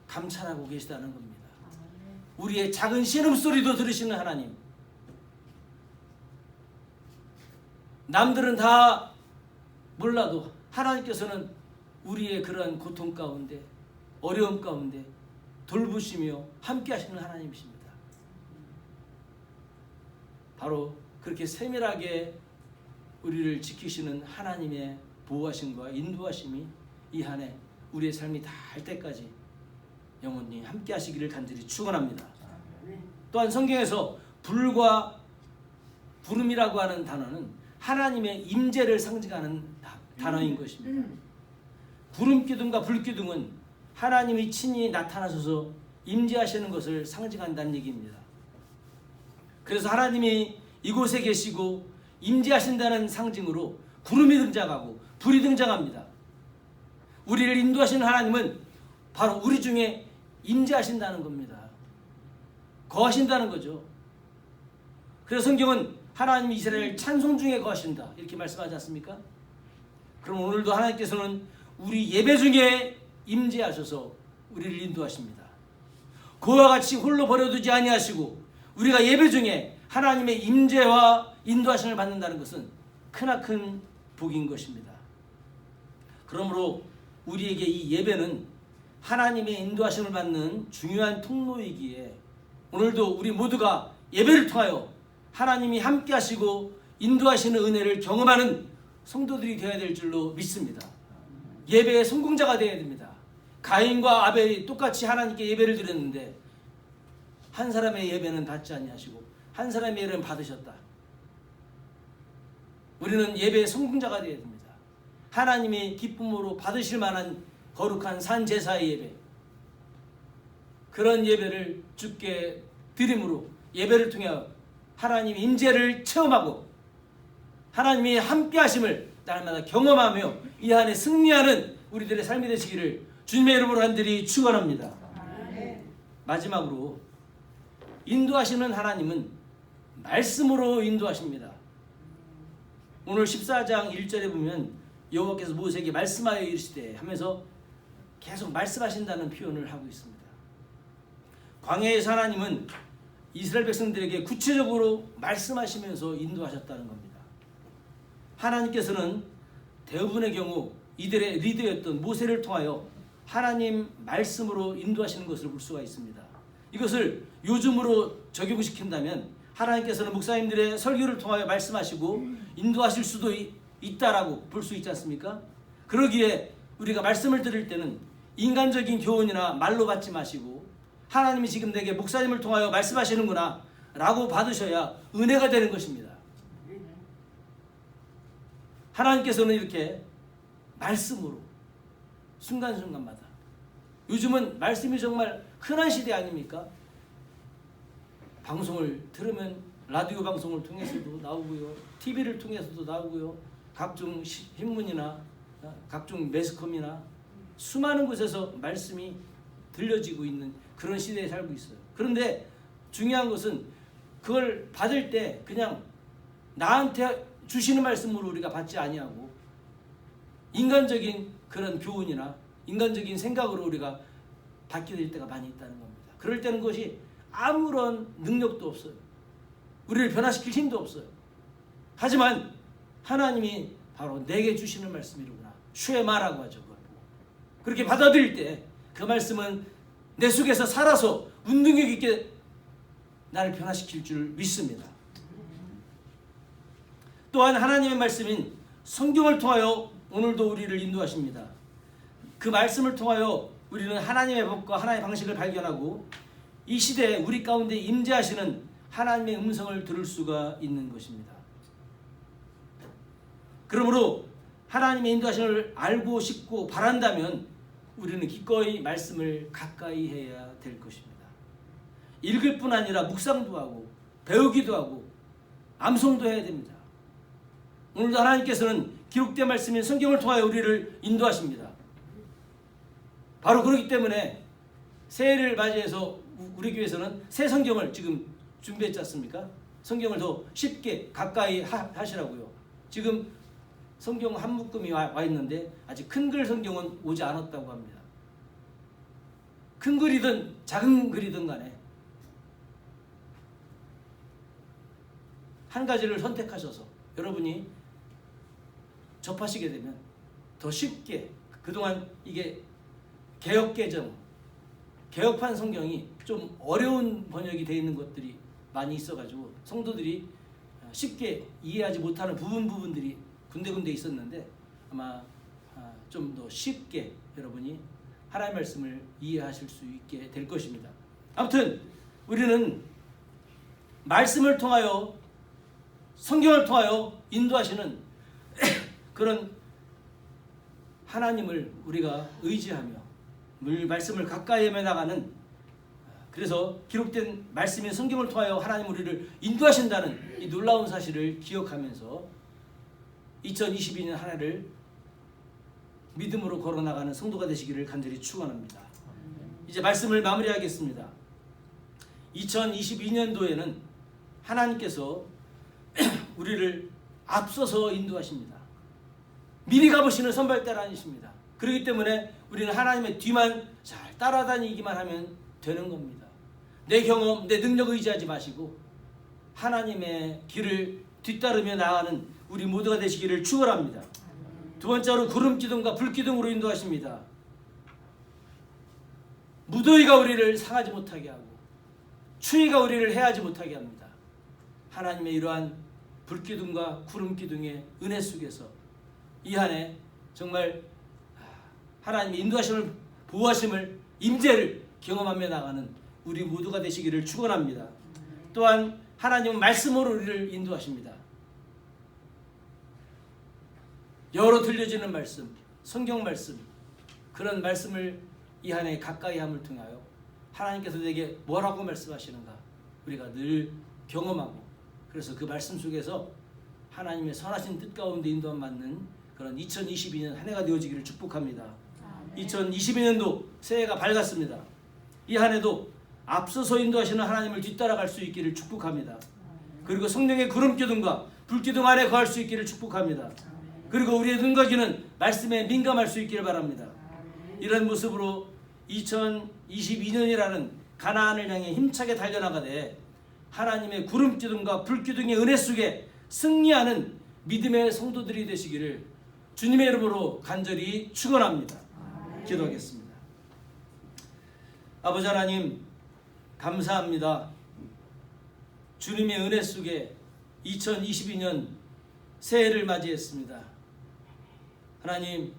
감찰하고 계시다는 겁니다. 우리의 작은 신음소리도 들으시는 하나님. 남들은 다 몰라도 하나님께서는 우리의 그러한 고통 가운데 어려움 가운데 돌보시며 함께 하시는 하나님이십니다. 바로 그렇게 세밀하게 우리를 지키시는 하나님의 보호하심과 인도하심이 이 한 해 우리의 삶이 다 할 때까지 영원히 함께 하시기를 간절히 축원합니다. 또한 성경에서 불과 구름이라고 하는 단어는 하나님의 임재를 상징하는 단어인 것입니다. 구름 기둥과 불 기둥은 하나님이 친히 나타나셔서 임재하시는 것을 상징한다는 얘기입니다. 그래서 하나님이 이곳에 계시고 임재하신다는 상징으로 구름이 등장하고 불이 등장합니다. 우리를 인도하시는 하나님은 바로 우리 중에 임재하신다는 겁니다. 거하신다는 거죠. 그래서 성경은 하나님이 이스라엘 찬송 중에 거하신다 이렇게 말씀하지 않습니까? 그럼 오늘도 하나님께서는 우리 예배 중에 임재하셔서 우리를 인도하십니다. 그와 같이 홀로 버려두지 아니하시고 우리가 예배 중에 하나님의 임재와 인도하심을 받는다는 것은 크나큰 복인 것입니다. 그러므로 우리에게 이 예배는 하나님의 인도하심을 받는 중요한 통로이기에 오늘도 우리 모두가 예배를 통하여 하나님이 함께 하시고 인도하시는 은혜를 경험하는 성도들이 되어야 될 줄로 믿습니다. 예배의 성공자가 되어야 됩니다. 가인과 아벨이 똑같이 하나님께 예배를 드렸는데 한 사람의 예배는 받지 아니하시고 한 사람의 예배는 받으셨다. 우리는 예배의 성공자가 되어야 됩니다. 하나님이 기쁨으로 받으실 만한 거룩한 산제사의 예배, 그런 예배를 주께 드림으로 예배를 통해 하나님의 임재를 체험하고 하나님이 함께 하심을 날마다 경험하며 이 안에 승리하는 우리들의 삶이 되시기를 주님의 이름으로 간절히 축원합니다. 마지막으로 인도하시는 하나님은 말씀으로 인도하십니다. 오늘 14장 1절에 보면 여호와께서 모세에게 말씀하여 이르시되 하면서 계속 말씀하신다는 표현을 하고 있습니다. 광야에서 하나님은 이스라엘 백성들에게 구체적으로 말씀하시면서 인도하셨다는 겁니다. 하나님께서는 대부분의 경우 이들의 리더였던 모세를 통하여 하나님 말씀으로 인도하시는 것을 볼 수가 있습니다. 이것을 요즘으로 적용시킨다면 하나님께서는 목사님들의 설교를 통하여 말씀하시고 인도하실 수도 있다라고 볼 수 있지 않습니까? 그러기에 우리가 말씀을 들을 때는 인간적인 교훈이나 말로 받지 마시고 하나님이 지금 내게 목사님을 통하여 말씀하시는구나 라고 받으셔야 은혜가 되는 것입니다. 하나님께서는 이렇게 말씀으로 순간순간마다, 요즘은 말씀이 정말 흔한 시대 아닙니까? 방송을 들으면 라디오 방송을 통해서도 나오고요, TV를 통해서도 나오고요, 각종 신문이나 각종 매스컴이나 수많은 곳에서 말씀이 들려지고 있는 그런 시대에 살고 있어요. 그런데 중요한 것은 그걸 받을 때 그냥 나한테 주시는 말씀으로 우리가 받지 아니하고 인간적인 그런 교훈이나 인간적인 생각으로 우리가 받게 될 때가 많이 있다는 겁니다. 그럴 때는 그것이 아무런 능력도 없어요. 우리를 변화시킬 힘도 없어요. 하지만 하나님이 바로 내게 주시는 말씀이로구나, 쉐마라고 하죠. 그렇게 받아들일 때 그 말씀은 내 속에서 살아서 운동력 있게 나를 변화시킬 줄 믿습니다. 또한 하나님의 말씀인 성경을 통하여 오늘도 우리를 인도하십니다. 그 말씀을 통하여 우리는 하나님의 법과 하나님의 방식을 발견하고 이 시대에 우리 가운데 임재하시는 하나님의 음성을 들을 수가 있는 것입니다. 그러므로 하나님의 인도하심을 알고 싶고 바란다면 우리는 기꺼이 말씀을 가까이 해야 될 것입니다. 읽을 뿐 아니라 묵상도 하고 배우기도 하고 암송도 해야 됩니다. 오늘도 하나님께서는 기록된 말씀인 성경을 통하여 우리를 인도하십니다. 바로 그렇기 때문에 새해를 맞이해서 우리 교회에서는 새 성경을 지금 준비했지 않습니까? 성경을 더 쉽게 가까이 하시라고요. 지금 성경 한 묶음이 와 있는데 아직 큰 글 성경은 오지 않았다고 합니다. 큰 글이든 작은 글이든 간에 한 가지를 선택하셔서 여러분이 접하시게 되면 더 쉽게, 그동안 이게 개역개정, 개역판 성경이 좀 어려운 번역이 되어 있는 것들이 많이 있어가지고 성도들이 쉽게 이해하지 못하는 부분들이 군데군데 있었는데 아마 좀 더 쉽게 여러분이 하나님의 말씀을 이해하실 수 있게 될 것입니다. 아무튼 우리는 말씀을 통하여 성경을 통하여 인도하시는 그런 하나님을 우리가 의지하며 늘 말씀을 가까이 헤매 나가는, 그래서 기록된 말씀인 성경을 통하여 하나님 우리를 인도하신다는 이 놀라운 사실을 기억하면서 2022년 한 해를 믿음으로 걸어나가는 성도가 되시기를 간절히 축원합니다. 이제 말씀을 마무리하겠습니다. 2022년도에는 하나님께서 우리를 앞서서 인도하십니다. 미리 가보시는 선발대 아니십니다. 그렇기 때문에 우리는 하나님의 뒤만 잘 따라다니기만 하면 되는 겁니다. 내 경험, 내 능력 의지하지 마시고 하나님의 길을 뒤따르며 나아가는 우리 모두가 되시기를 축원합니다. 두 번째로 구름기둥과 불기둥으로 인도하십니다. 무더위가 우리를 상하지 못하게 하고 추위가 우리를 해하지 못하게 합니다. 하나님의 이러한 불기둥과 구름기둥의 은혜 속에서 이 한 해 정말 하나님의 인도하심을, 보호하심을, 임재를 경험하며 나가는 우리 모두가 되시기를 축원합니다. 또한 하나님은 말씀으로 우리를 인도하십니다. 여러 들려지는 말씀, 성경 말씀, 그런 말씀을 이 한 해 가까이 함을 통하여 하나님께서 내게 뭐라고 말씀하시는가 우리가 늘 경험하고, 그래서 그 말씀 속에서 하나님의 선하신 뜻 가운데 인도함 받는 그런 2022년 한 해가 되어지기를 축복합니다. 2022년도 새해가 밝았습니다. 이 한 해도 앞서서 인도하시는 하나님을 뒤따라갈 수 있기를 축복합니다. 그리고 성령의 구름기둥과 불기둥 안에 거할 수 있기를 축복합니다. 그리고 우리의 눈과 귀는 말씀에 민감할 수 있기를 바랍니다. 이런 모습으로 2022년이라는 가나안을 향해 힘차게 달려나가되 하나님의 구름기둥과 불기둥의 은혜 속에 승리하는 믿음의 성도들이 되시기를 주님의 이름으로 간절히 축원합니다. 기도하겠습니다. 아버지 하나님, 감사합니다. 주님의 은혜 속에 2022년 새해를 맞이했습니다. 하나님,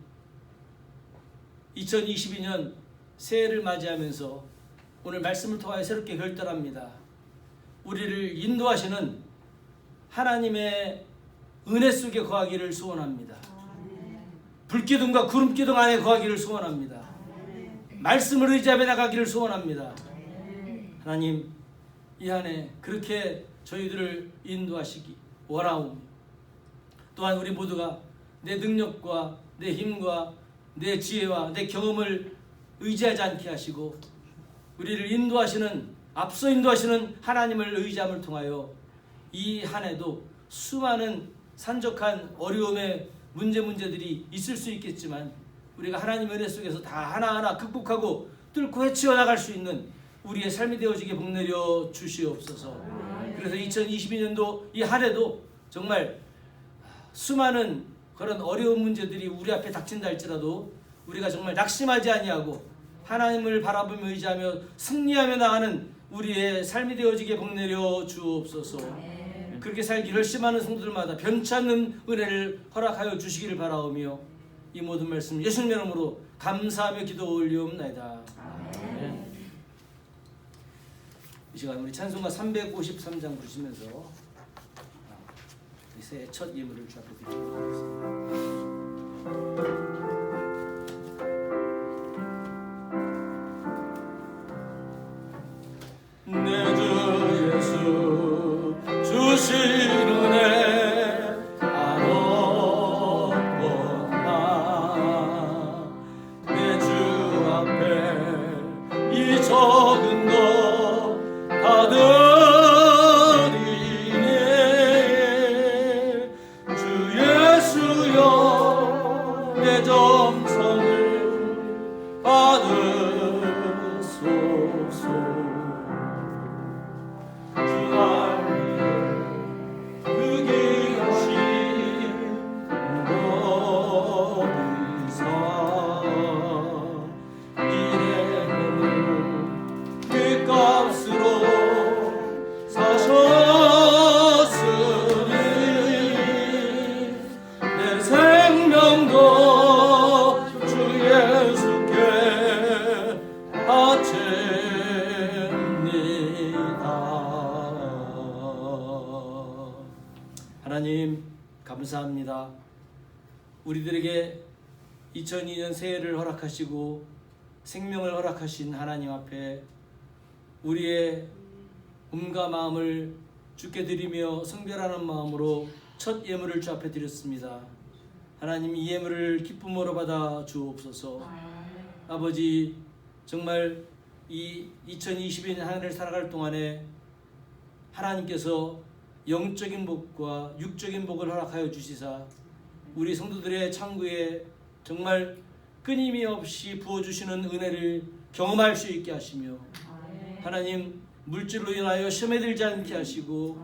2022년 새해를 맞이하면서 오늘 말씀을 통하여 새롭게 결단합니다. 우리를 인도하시는 하나님의 은혜 속에 거하기를 소원합니다. 불기둥과 구름기둥 안에 거하기를 소원합니다. 말씀을 의지하며 나가기를 소원합니다. 하나님, 이 한 해 그렇게 저희들을 인도하시기 원하오며, 또한 우리 모두가 내 능력과 내 힘과 내 지혜와 내 경험을 의지하지 않게 하시고 우리를 인도하시는, 앞서 인도하시는 하나님을 의지함을 통하여 이 한 해도 수많은 산적한 어려움의 문제들이 있을 수 있겠지만 우리가 하나님의 은혜 속에서 다 하나하나 극복하고 뚫고 헤치어 나갈 수 있는 우리의 삶이 되어지게 복내려 주시옵소서. 그래서 2022년도 이 한 해도 정말 수많은 그런 어려운 문제들이 우리 앞에 닥친다 할지라도 우리가 정말 낙심하지 아니하고 하나님을 바라보며 의지하며 승리하며 나가는 우리의 삶이 되어지게 복내려 주옵소서. 그렇게 살기 결심하는 성도들마다 변치 않는 은혜를 허락하여 주시기를 바라오며 이 모든 말씀 예수님의 이름으로 감사하며 기도 올리옵나이다. 아멘. 이 시간 우리 찬송가 353장 부르시면서 새해 첫 예물을 주 앞에 드리도록 하겠습니다. 내 주 예수 주신 은혜 안 없구나. 내 주 앞에 이 적은 것 다 드리네. 주 예수여 내 적 감사합니다. 우리들에게 2002년 새해를 허락하시고 생명을 허락하신 하나님 앞에 우리의 몸과 마음을 주께 드리며 성별하는 마음으로 첫 예물을 주 앞에 드렸습니다. 하나님, 이 예물을 기쁨으로 받아 주옵소서. 아버지, 정말 이 2022년 한 해를 살아갈 동안에 하나님께서 영적인 복과 육적인 복을 허락하여 주시사 우리 성도들의 창구에 정말 끊임이 없이 부어주시는 은혜를 경험할 수 있게 하시며, 하나님, 물질로 인하여 시험에 들지 않게 하시고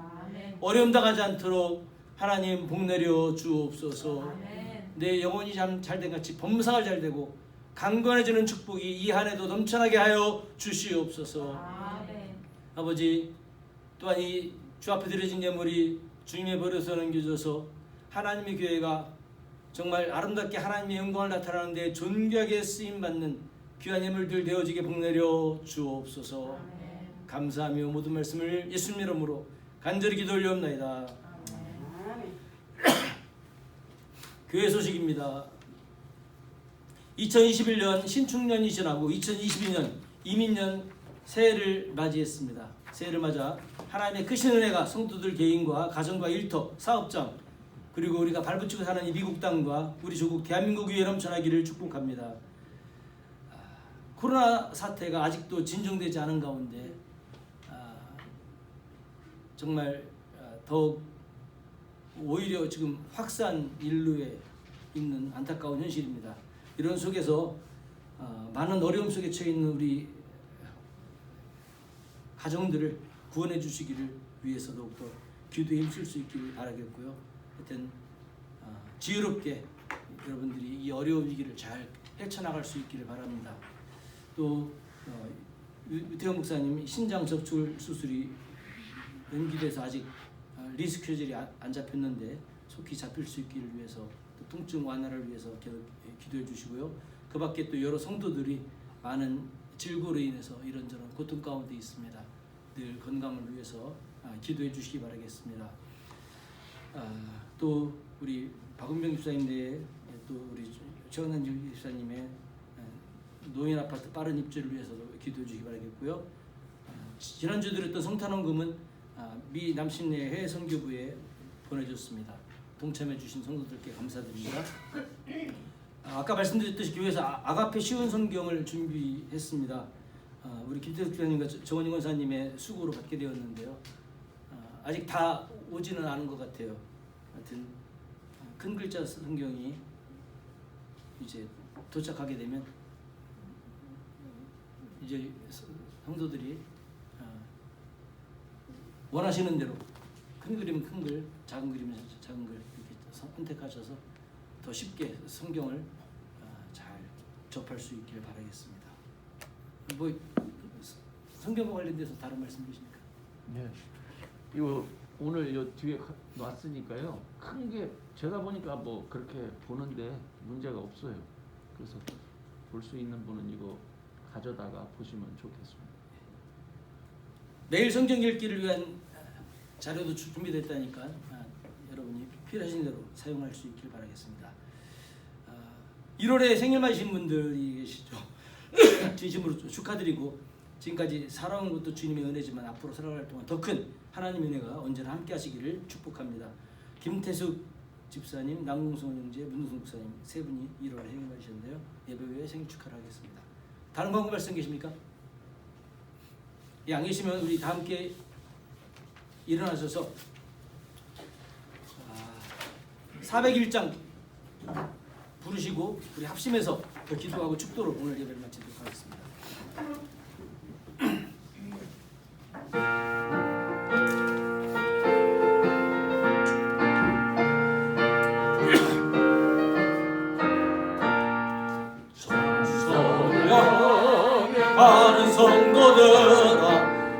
어려움 당하지 않도록 하나님 복 내려 주옵소서. 내 영혼이 잘된 같이 범사가 잘되고 강건해지는 축복이 이 한 해도 넘쳐나게 하여 주시옵소서. 아버지, 또한 이 주 앞에 드려진 예물이 주님의 버릇을 넘겨줘서 하나님의 교회가 정말 아름답게 하나님의 영광을 나타내는데 존귀하게 쓰임받는 귀한 예물들 되어지게 복내려 주옵소서. 감사하며 모든 말씀을 예수님 이름으로 간절히 기도 올려옵나이다. 교회 소식입니다. 2021년 신축년이 지나고 2022년 이민년 새해를 맞이했습니다. 새해를 맞아 하나님의 크신 은혜가 성도들 개인과 가정과 일터, 사업장, 그리고 우리가 발붙이고 사는 이 미국 땅과 우리 조국 대한민국 위에 넘쳐나기를 축복합니다. 코로나 사태가 아직도 진정되지 않은 가운데 정말 더욱 오히려 지금 확산 인류에 있는 안타까운 현실입니다. 이런 속에서 많은 어려움 속에 처해 있는 우리 가정들을 구원해 주시기를 위해서 더욱더 기도에 힘쓸 수 있기를 바라겠고요. 하여튼 지혜롭게 여러분들이 이 어려운 위기를 잘 헤쳐나갈 수 있기를 바랍니다. 또 유태영 목사님 신장 접출 수술이 연기돼서 아직 리스크 혈전이 안 잡혔는데 속히 잡힐 수 있기를 위해서, 또 통증 완화를 위해서 계속 기도해 주시고요. 그 밖에 또 여러 성도들이 많은 질고로 인해서 이런저런 고통 가운데 있습니다. 늘 건강을 위해서 기도해 주시기 바라겠습니다. 또 우리 박은병 집사님 외에 또 우리 최원한 집사님의 노인 아파트 빠른 입주를 위해서도 기도해 주시기 바라겠고요. 지난주 드렸던 성탄원금은 미 남신내 해외 선교부에 보내줬습니다. 동참해 주신 성도들께 감사드립니다. 아까 말씀드렸듯이 교회에서 아가페 쉬운 성경을 준비했습니다. 우리 김태숙 집사님과 정원희 권사님의 수고로 받게 되었는데요. 아직 다 오지는 않은 것 같아요. 하여튼 큰 글자 성경이 이제 도착하게 되면 이제 성도들이 원하시는 대로 큰 그림은 큰 글, 작은 그림은 작은 글 이렇게 선택하셔서 더 쉽게 성경을 잘 접할 수 있기를 바라겠습니다. 뭐 성경과 관련돼서 다른 말씀 계십니까? 네. 이거 오늘 요 뒤에 놨으니까요. 큰 게 제가 보니까 뭐 그렇게 보는데 문제가 없어요. 그래서 볼 수 있는 분은 이거 가져다가 보시면 좋겠습니다. 매일 성경 읽기를 위한 자료도 준비됐다니까 여러분이 필요하신 대로 사용할 수 있길 바라겠습니다. 1월에 생일 맞으신 분들이 계시죠. 진심으로 축하드리고, 지금까지 살아온 것도 주님의 은혜지만 앞으로 살아갈 동안 더 큰 하나님의 은혜가 언제나 함께 하시기를 축복합니다. 김태숙 집사님, 남궁성 형제, 문우성 목사님 세 분이 1월에 생일 맞으셨는데요. 예배 후에 생일 축하를 하겠습니다. 다른 광고 말씀 계십니까? 안 계시면 우리 다 함께 일어나셔서 401장 부르시고 우리 합심해서 더 기도하고 축도로 오늘 예배를 마치도록 하겠습니다. 많은 성도들아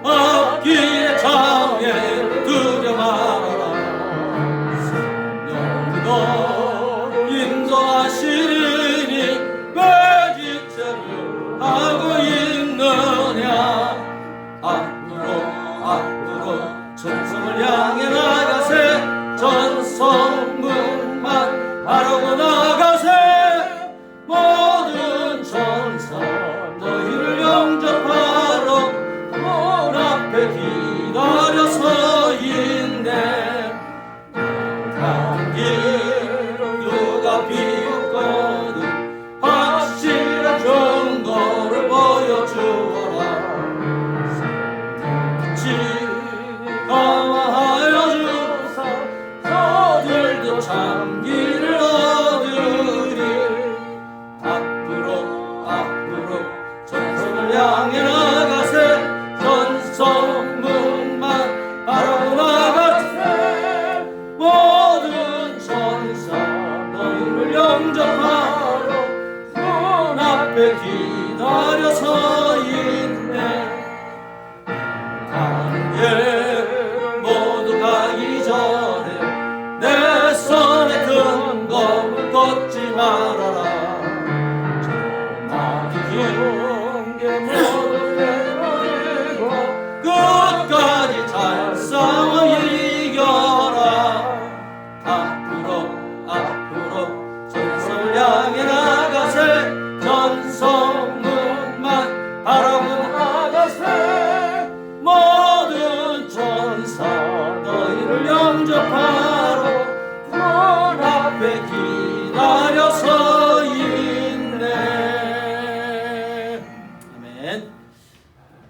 앞길의 장에 두려 말아라. 성령도 인도하시리니 왜 지체를 하고 있느냐. 앞으로 전성을 향해 나가세. 전성문 앞에 기다려 서 있네. 가는 길 모두 가기 전에 내 손에 든 검을 걷지 말아라. 막힌 게 모두 내버리고 끝까지 잘 싸워 이겨라. 앞으로 전선을 향해 나가세. 전성문만 바라보고 나가세. 모든 천사 너희를 영접하러 문 앞에 기다려 서 있네. 아멘.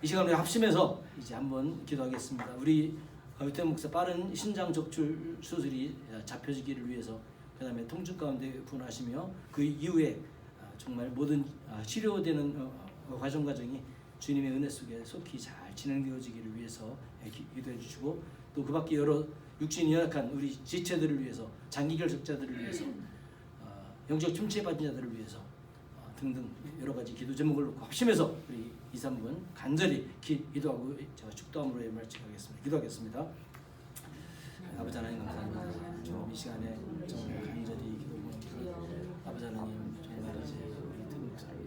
이 시간 우리 합심해서 이제 한번 기도하겠습니다. 우리 유태현 목사 빠른 신장 적출 수술이 잡혀지기를 위해서, 그 다음에 통증 가운데 분하시며 그 이후에 정말 모든 치료되는 과정이 주님의 은혜 속에 속히 잘 진행되어지기를 위해서 기도해 주시고, 또 그 밖에 여러 육신이 연약한 우리 지체들을 위해서, 장기결석자들을 위해서, 영적 침체 받은 자들을 위해서 등등 여러 가지 기도 제목을 놓고 합심해서 우리 2, 3분 간절히 기도하고 제가 축도함으로 말씀하겠습니다. 기도하겠습니다. 아버지 하나님 감사합니다. 이 시간에 정말 간절히 기도합니다. 아버지 하나님 정말 이제 우리 등록사를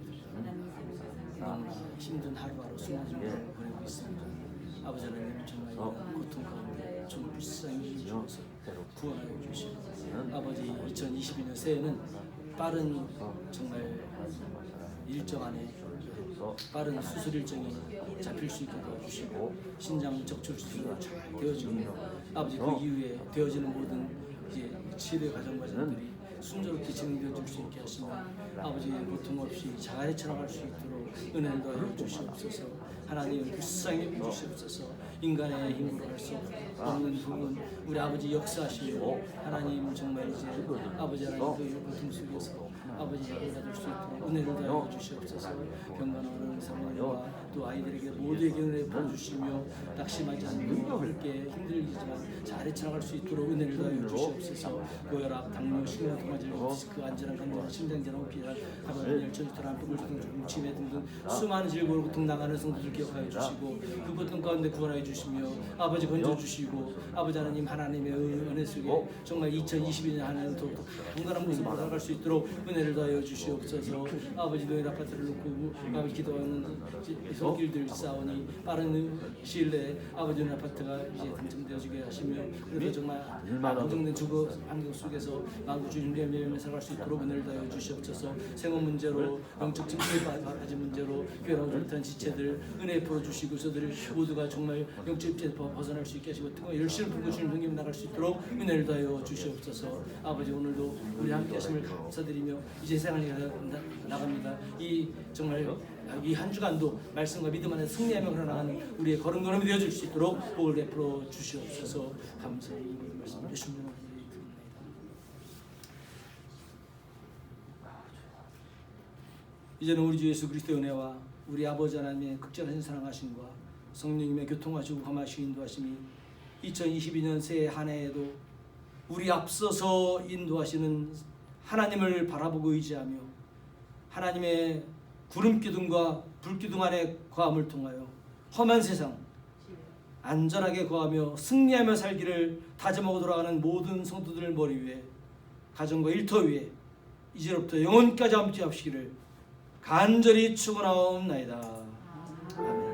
너무나 힘든 하루하루 수고를 보내고 있습니다. 아버지 하나님 정말 고통 가운데 좀 불쌍히 주셔서 구원하여 주시고, 아버지 2022년 새해는 빠른 정말 일정 안에 빠른 수술 일정이 잡힐 수 있게 도와주시고, 신장 적출 수술이 잘 되어지고, 아버지 그 이후에 되어지는 모든 이제 치료 과정들이 순조롭게 진행되어 줄 수 있게 하시며, 아버지 고통 없이 잘 헤쳐나갈 수 있도록 은혜를 더하여 주시옵소서. 하나님 불쌍히 여겨주시옵소서. 인간의 힘으로 할 수 없는 부분 우리 아버지 역사하시며, 하나님 정말 이제 아버지 하나님 그 고통 속에서 아버지 약을 받을 수 있도록 은혜를 더하여 주시옵소서. 병간호하는 사모님과 또 아이들에게 모두에게 은혜를 부어주시며, 낙심하지 않고 함께 힘들지만 잘 헤쳐나갈 수 있도록 은혜를 더하여 주시옵소서. 고혈압, 당뇨, 심혈 통화질, 그 안전한 간절한 심장질환, 피할 가벼운 열천, 혈압, 부글부글, 치매 등등 수많은 질고로 고통 당하는 성도들 기억하여 주시고, 그 고통 가운데 구원하여 주시며 아버지 건져 주시고, 아버지 하나님 하나님의 은혜 속에 정말 2022년 한 해는 더욱더 건강한 모습으로 살아갈 수 있도록 은혜를 더하여 주시옵소서. 아버지 노인 아파트를 놓고 아버지 기도하는 손길들 싸우니 빠른 시일 내에 아버지 노인 아파트가 이제 당첨되어지게 하시며, 그래서 정말 안정된 주거 환경 속에서 마음과 주님 열매 살아갈 수 있도록 은혜를 더하여 주시옵소서. 생업 문제로 영적 침체에 빠진 문제로 괴로운 못한 지체들 은혜 풀어주시고, 저들 모두가 정말 영적 침체에서 벗어날 수 있게 하시고, 뜨거운 열심을 불고 주님 흥김 나갈 수 있도록 은혜를 더하여 주시옵소서. 아버지 오늘도 우리 함께 하심을 감사드리며 이제 세상을 나갑니다. 이 정말 이 한 주간도 말씀과 믿음 안에 승리하며 걸어나가는 우리의 걸음걸음이 되어줄 수 있도록 복을 베풀어 주시옵소서. 감사히 말씀 예수님의 이름으로 기도합니다. 이제는 우리 주 예수 그리스도의 은혜와 우리 아버지 하나님의 극진하신 사랑하심과 성령님의 교통하시고 감하시고 인도하심이 2022년 새해 한 해에도 우리 앞서서 인도하시는 하나님을 바라보고 의지하며 하나님의 구름 기둥과 불 기둥 안에 거함을 통하여 험한 세상 안전하게 거하며 승리하며 살기를 다짐하고 돌아가는 모든 성도들 머리 위에, 가정과 일터 위에 이제로부터 영원까지 함께 하시기를 간절히 축원하옵나이다. 아멘.